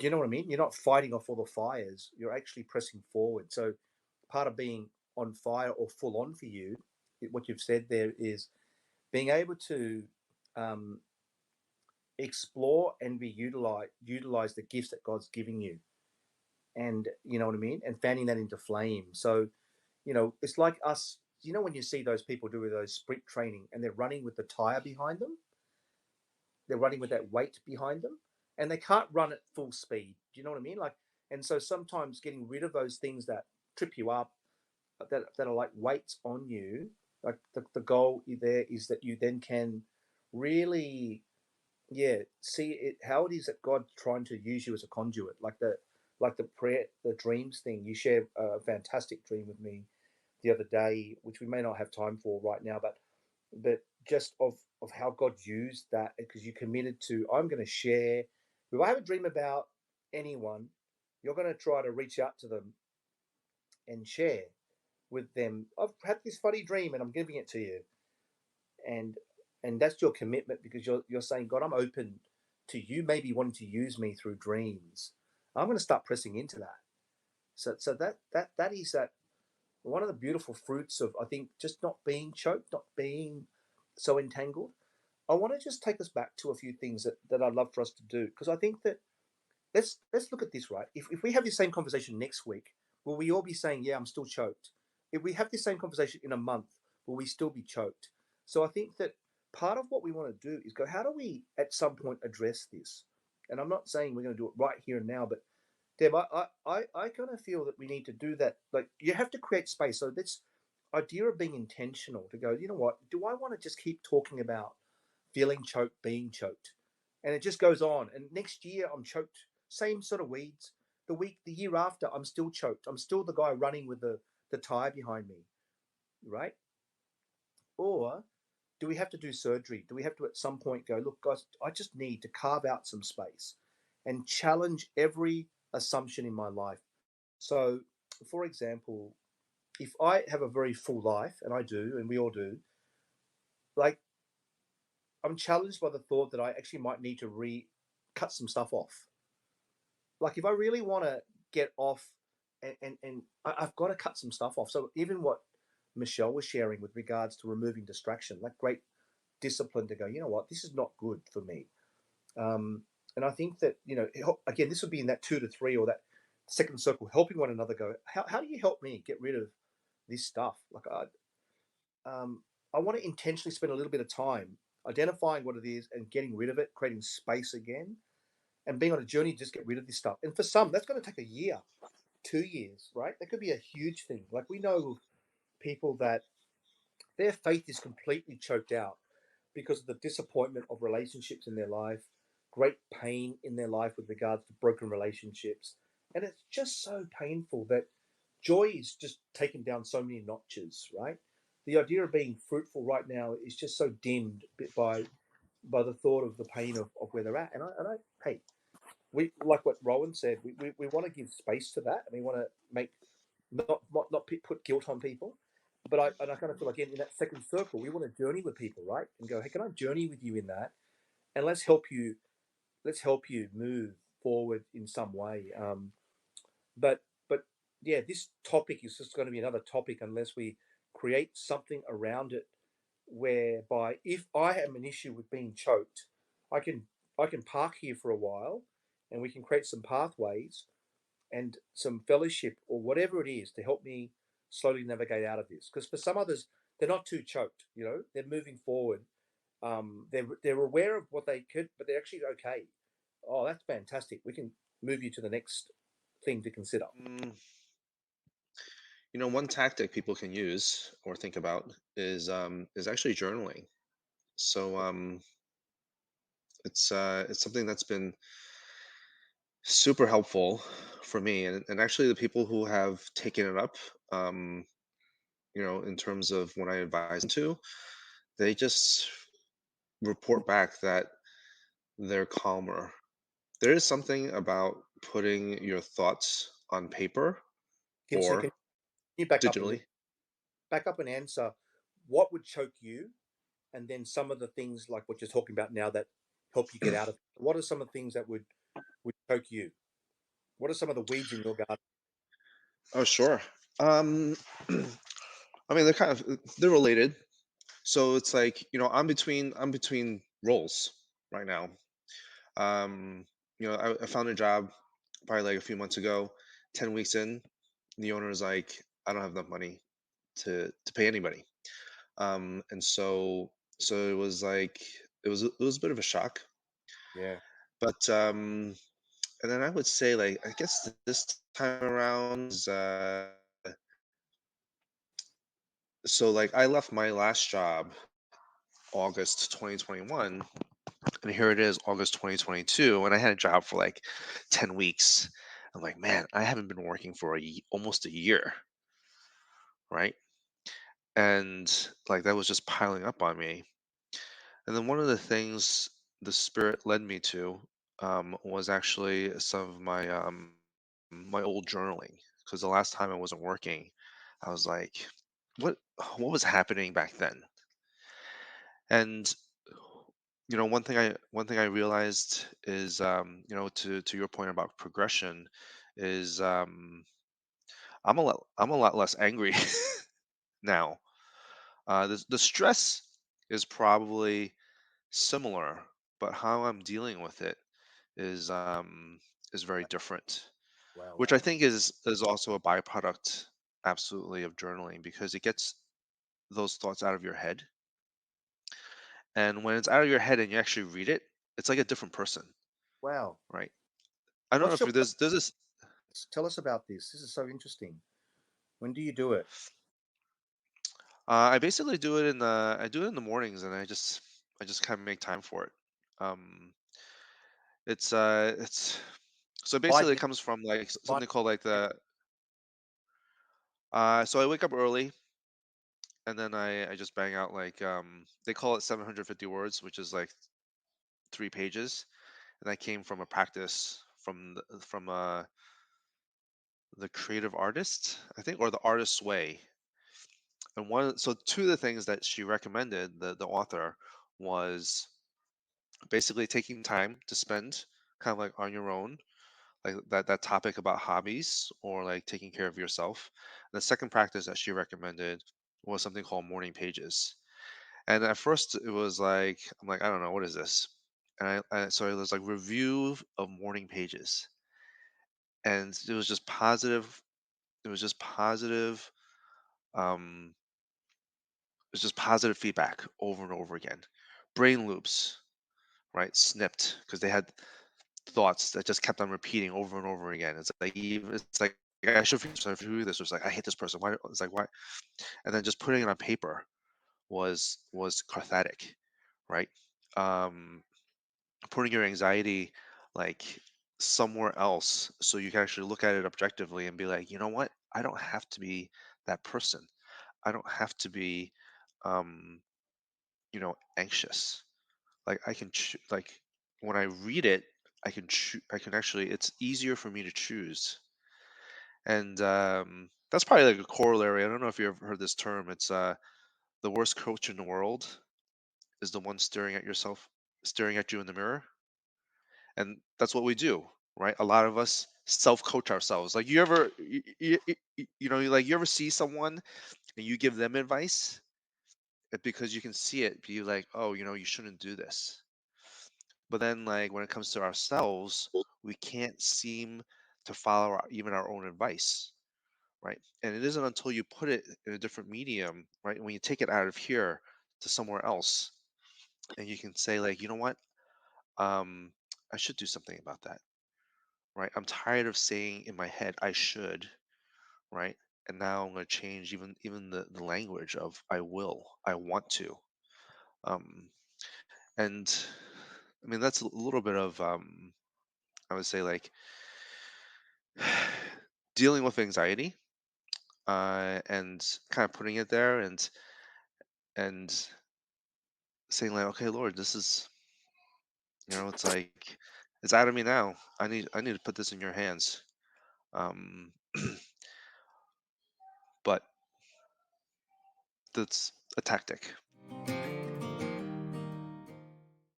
Do you know what I mean? You're not fighting off all the fires. You're actually pressing forward. So part of being on fire or full on for you, what you've said there is being able to um, explore and be utilize the gifts that God's giving you, and you know what I mean, and fanning that into flame. So it's like us. When you see those people do those sprint training and they're running with the tire behind them, they're running with that weight behind them, and they can't run at full speed. Do you know what I mean? Like, and so sometimes getting rid of those things that trip you up, that are like weights on you. Like the goal there is that you then can really, yeah, see it how it is that God's trying to use you as a conduit. Like the prayer, the dreams thing. You shared a fantastic dream with me the other day, which we may not have time for right now, but just of how God used that, because you committed to, I'm going to share. If I have a dream about anyone, you're going to try to reach out to them and share with them. I've had this funny dream and I'm giving it to you, and that's your commitment, because you're saying, God, I'm open to you maybe wanting to use me through dreams. I'm going to start pressing into that. So that is that one of the beautiful fruits of, I think, just not being choked, not being so entangled. I want to just take us back to a few things that I'd love for us to do, because I think that let's look at this, right. If we have the same conversation next week, will we all be saying, yeah, I'm still choked? If we have the same conversation in a month, will we still be choked? So I think that part of what we want to do is go, how do we at some point address this? And I'm not saying we're going to do it right here and now, but Deb, I kind of feel that we need to do that. Like, you have to create space. So this idea of being intentional to go, you know what, do I want to just keep talking about feeling choked, being choked? And it just goes on. And next year I'm choked, same sort of weeds. The year after, I'm still choked. I'm still the guy running with the tire behind me, right? Or do we have to do surgery? Do we have to at some point go, look, guys, I just need to carve out some space and challenge every assumption in my life? So, for example, if I have a very full life, and I do, and we all do, like, I'm challenged by the thought that I actually might need to cut some stuff off. Like, if I really want to get off, and I've got to cut some stuff off. So even what Michelle was sharing with regards to removing distraction, like, great discipline to go, you know what, this is not good for me. And I think that, again, this would be in that 2 to 3, or that second circle, helping one another go, how do you help me get rid of this stuff? Like, I want to intentionally spend a little bit of time identifying what it is and getting rid of it, creating space again, and being on a journey to just get rid of this stuff. And for some, that's going to take a year, 2 years, right? That could be a huge thing. Like, we know people that their faith is completely choked out because of the disappointment of relationships in their life, great pain in their life with regards to broken relationships. And it's just so painful that joy is just taken down so many notches, right? The idea of being fruitful right now is just so dimmed by the thought of the pain of where they're at. And I hey, we, like what Rowan said, we want to give space to that, and we want to make not put guilt on people. But I kind of feel like in that second circle, we want to journey with people, right? And go, hey, can I journey with you in that? And let's help you move forward in some way. But yeah, this topic is just going to be another topic unless we create something around it, whereby if I have an issue with being choked, I can I can park here for a while, and we can create some pathways and some fellowship or whatever it is to help me slowly navigate out of this. Because for some others, they're not too choked. They're moving forward. They're aware of what they could, but they're actually okay. Oh, that's fantastic. We can move you to the next thing to consider. Mm, one tactic people can use or think about is actually journaling. So it's something that's been super helpful for me, and actually the people who have taken it up, um, in terms of when I advise them to, they just report back that they're calmer. There is something about putting your thoughts on paper Can or you back up and digitally. answer what would choke you, and then some of the things like what you're talking about now that help you get out of it. What are some of the things that would choke you? What are some of the weeds in your garden? Oh, sure. Um, I mean, they're related. So it's like, I'm between roles right now. Um, I found a job probably like a few months ago. 10 weeks in, the owner is like, I don't have enough money to pay anybody. And so it was like it was a bit of a shock. Yeah. But and then I would say, like, I guess this time around is so like I left my last job August 2021, and here it is August 2022, and I had a job for like 10 weeks. I'm like, man, I haven't been working for almost a year, right? And like that was just piling up on me. And then one of the things the spirit led me to was actually some of my old journaling, because the last time I wasn't working, I was like, what what was happening back then? And one thing I realized is, to your point about progression, is I'm a lot less angry now. The stress is probably similar, but how I'm dealing with it is um is very different, Wow. which I Wow. think is also a byproduct, absolutely, of journaling, because it gets those thoughts out of your head. And when it's out of your head and you actually read it, it's like a different person, Wow. right? I don't know What's if your there's this. process? Tell us about this. This is so interesting. When do you do it? I basically do it in the mornings, and I just kind of make time for it. Um, it's so Five basically it minutes. comes from like Five. something called like so I wake up early, and then I just bang out like, they call it 750 words, which is like 3 pages, and that came from a practice from the creative artist, I think, or the artist's way. And two of the things that she recommended, the author, was basically taking time to spend kind of like on your own, like that topic about hobbies or like taking care of yourself. And the second practice that she recommended was something called morning pages. And at first it was like, I'm like, I don't know, what is this? And so it was like review of morning pages, and it was just positive um it was just positive feedback over and over again. Brain loops, right, snipped, because they had thoughts that just kept on repeating over and over again. It's like I should feel sorry for this. It's like, I hate this person. Why? It's like, why? And then just putting it on paper was cathartic, right? Um, Putting your anxiety like somewhere else, so you can actually look at it objectively and be like, you know what? I don't have to be that person. I don't have to be, um, anxious. Like, like, when I read it, I can actually, it's easier for me to choose. And that's probably like a corollary. I don't know if you ever heard this term. It's the worst coach in the world is the one staring at you in the mirror. And that's what we do, right? A lot of us self-coach ourselves. Like, you ever see someone and you give them advice, because you can see it, be like, oh, you shouldn't do this. But then, like, when it comes to ourselves, we can't seem to follow even our own advice, right? And it isn't until you put it in a different medium, right? When you take it out of here to somewhere else, and you can say, like, you know what? Um, I should do something about that, right? I'm tired of saying in my head, I should, right? And now I'm going to change even the language of I will, I want to. Um, and I mean, that's a little bit of, I would say, like, dealing with anxiety, and kind of putting it there, and saying, like, okay, Lord, this is, it's like, it's out of me now. I need to put this in your hands. Um, but that's a tactic.